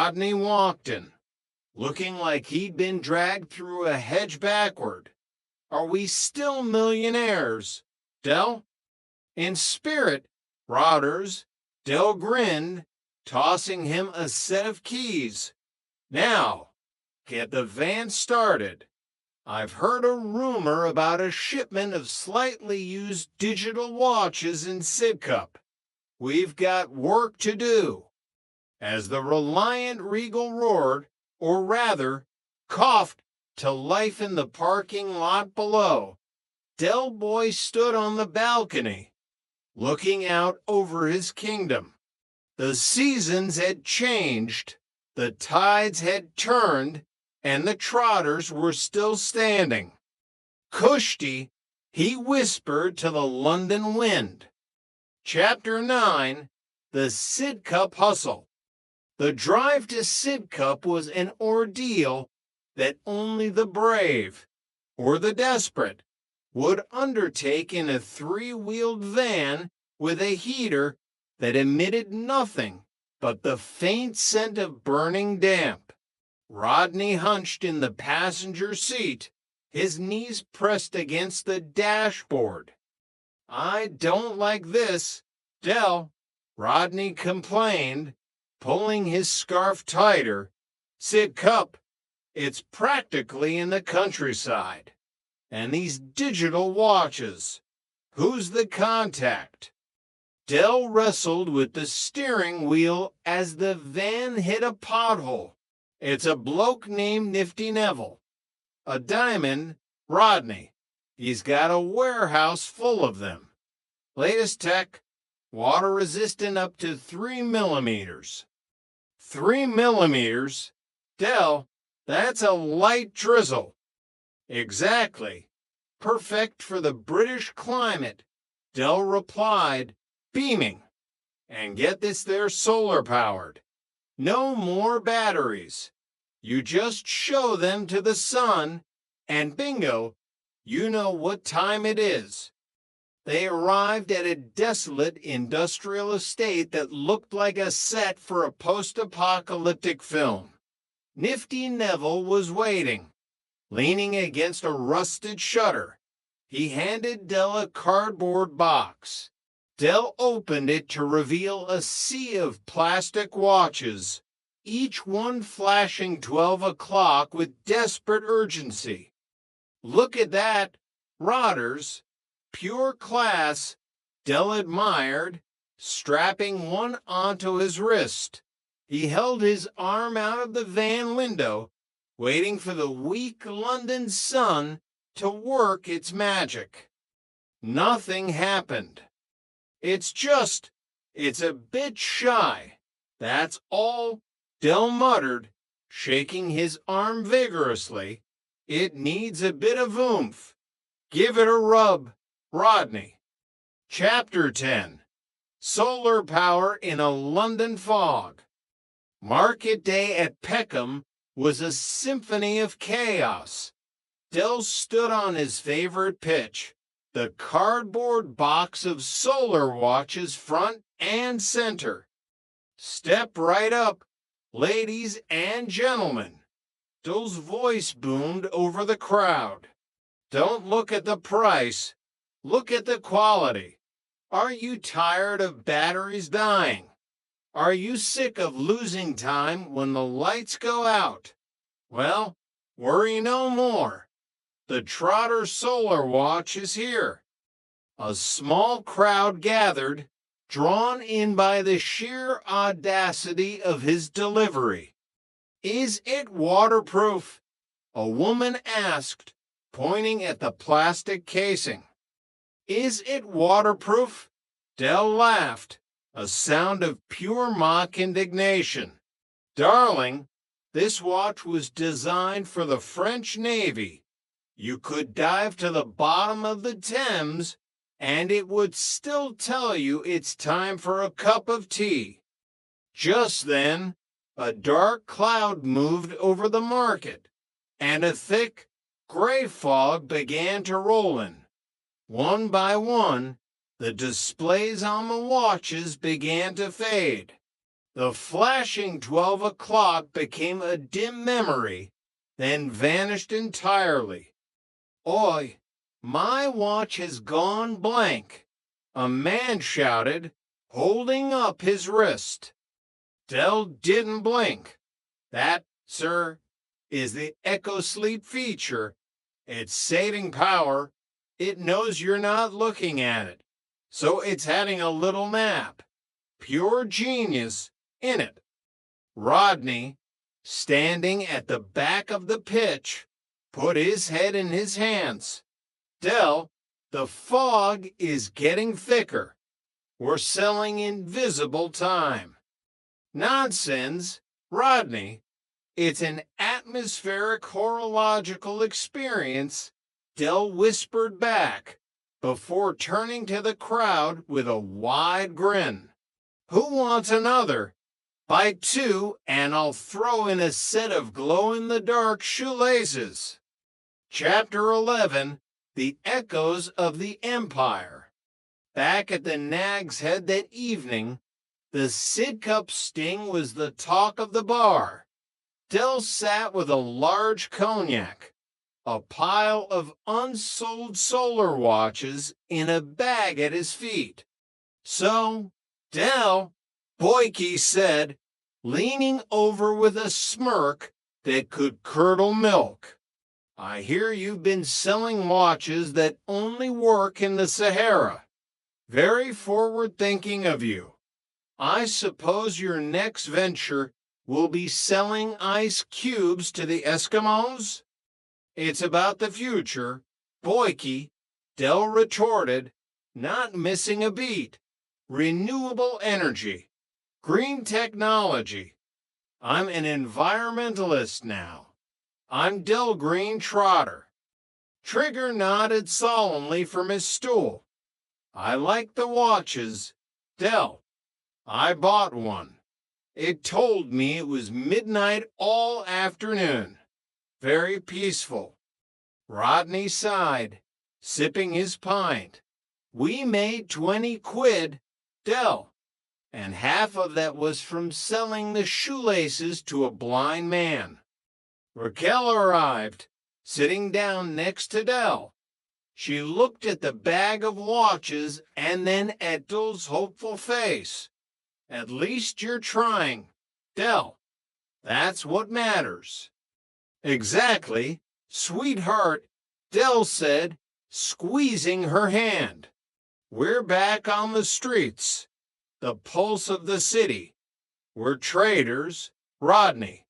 Rodney walked in, looking like he'd been dragged through a hedge backward. "Are we still millionaires, Dell?" In spirit, Rodders, Dell grinned, tossing him a set of keys. "Now, get the van started. I've heard a rumor about a shipment of slightly used digital watches in Sidcup. We've got work to do." As the Reliant Regal roared, or rather, coughed to life in the parking lot below, Del Boy stood on the balcony, looking out over his kingdom. The seasons had changed, the tides had turned, and the trotters were still standing. "Cushty," he whispered to the London wind. Chapter 9, The Sidcup Hustle. The drive to Sidcup was an ordeal that only the brave, or the desperate, would undertake in a three-wheeled van with a heater that emitted nothing but the faint scent of burning damp. Rodney hunched in the passenger seat, his knees pressed against the dashboard. "I don't like this, Dell," Rodney complained, pulling his scarf tighter. "Sidcup, it's practically in the countryside. And these digital watches, who's the contact?" Dell wrestled with the steering wheel as the van hit a pothole. "It's a bloke named Nifty Neville. A diamond, Rodney. He's got a warehouse full of them. Latest tech, water resistant up to 3 millimeters. 3 millimeters? Dell, that's a light drizzle." "Exactly. Perfect for the British climate," Dell replied, beaming. "And get this there solar powered. No more batteries. You just show them to the sun, and bingo, you know what time it is." They arrived at a desolate industrial estate that looked like a set for a post-apocalyptic film. Nifty Neville was waiting, leaning against a rusted shutter. He handed Dell a cardboard box. Dell opened it to reveal a sea of plastic watches, each one flashing 12 o'clock with desperate urgency. "Look at that, Rodders. Pure class," Dell admired, strapping one onto his wrist. He held his arm out of the van window, waiting for the weak London sun to work its magic. Nothing happened. It's a bit shy. That's all," Dell muttered, shaking his arm vigorously. "It needs a bit of oomph. Give it a rub, Rodney." Chapter 10, Solar Power in a London Fog. Market day at Peckham was a symphony of chaos. Dell stood on his favorite pitch, the cardboard box of solar watches front and center. "Step right up, ladies and gentlemen," Dell's voice boomed over the crowd. "Don't look at the price. Look at the quality. Are you tired of batteries dying? Are you sick of losing time when the lights go out? Well, worry no more. The Trotter Solar Watch is here." A small crowd gathered, drawn in by the sheer audacity of his delivery. "Is it waterproof?" a woman asked, pointing at the plastic casing. "Is it waterproof?" Dell laughed, a sound of pure mock indignation. "Darling, this watch was designed for the French Navy. You could dive to the bottom of the Thames, and it would still tell you it's time for a cup of tea." Just then, a dark cloud moved over the market, and a thick, gray fog began to roll in. One by one, the displays on the watches began to fade. The flashing 12 o'clock became a dim memory, then vanished entirely. Oi, my watch has gone blank, a man shouted, holding up his wrist. Dell didn't blink. That, sir, is the echo sleep feature. It's saving power. It knows you're not looking at it, so it's having a little nap. Pure genius, innit? Rodney, standing at the back of the pitch, put his head in his hands. Dell, the fog is getting thicker. We're selling invisible time. Nonsense, Rodney. It's an atmospheric horological experience, Dell whispered back, before turning to the crowd with a wide grin. Who wants another? Buy two, and I'll throw in a set of glow-in-the-dark shoelaces. Chapter 11, The Echoes of the Empire. Back at the Nag's Head that evening, the Sid Cup sting was the talk of the bar. Dell sat with a large cognac, a pile of unsold solar watches in a bag at his feet. So, Dell, Boyke said, leaning over with a smirk that could curdle milk, I hear you've been selling watches that only work in the Sahara. Very forward-thinking of you. I suppose your next venture will be selling ice cubes to the Eskimos? It's about the future, Boyke, Dell retorted, not missing a beat. Renewable energy, green technology. I'm an environmentalist now. I'm Dell Green Trotter. Trigger nodded solemnly from his stool. I like the watches. Dell, I bought one. It told me it was midnight all afternoon. Very peaceful. Rodney sighed, sipping his pint. We made 20 quid, Dell, and half of that was from selling the shoelaces to a blind man. Raquel arrived, sitting down next to Dell. She looked at the bag of watches and then at Dell's hopeful face. At least you're trying, Dell. That's what matters. Exactly, sweetheart, Dell said, squeezing her hand. We're back on the streets, the pulse of the city. We're traders, Rodney.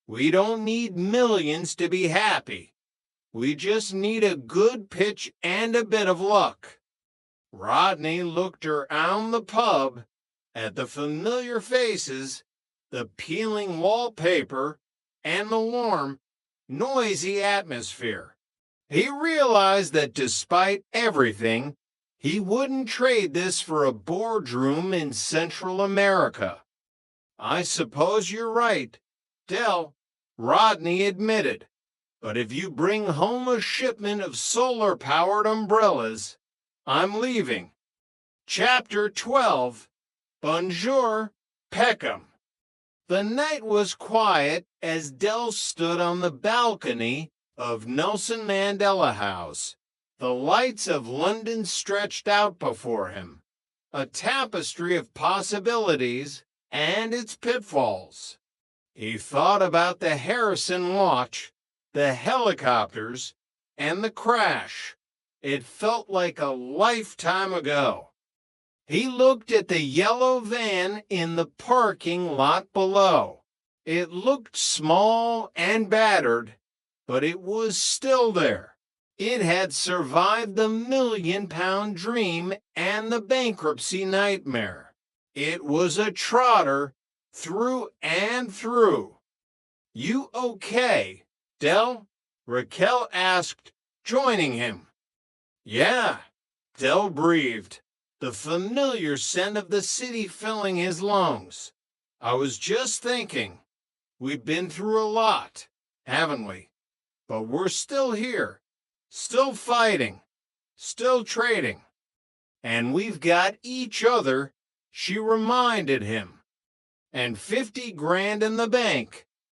We don't need millions to be happy. We just need a good pitch and a bit of luck. Rodney looked around the pub at the familiar faces, the peeling wallpaper, and the warm, noisy atmosphere. He realized that despite everything, he wouldn't trade this for a boardroom in Central America. I suppose you're right, Dell, Rodney admitted. But if you bring home a shipment of solar-powered umbrellas, I'm leaving. Chapter 12, Bonjour, Peckham. The night was quiet as Dell stood on the balcony of Nelson Mandela House. The lights of London stretched out before him, a tapestry of possibilities and its pitfalls. He thought about the Harrison watch, the helicopters, and the crash. It felt like a lifetime ago. He looked at the yellow van in the parking lot below. It looked small and battered, but it was still there. It had survived the million-pound dream and the bankruptcy nightmare. It was a trotter through and through. You okay, Dell? Raquel asked, joining him. Yeah, Dell breathed, the familiar scent of the city filling his lungs. I was just thinking, we've been through a lot, haven't we? But we're still here, still fighting, still trading. And we've got each other, she reminded him. and 50 grand in the bank,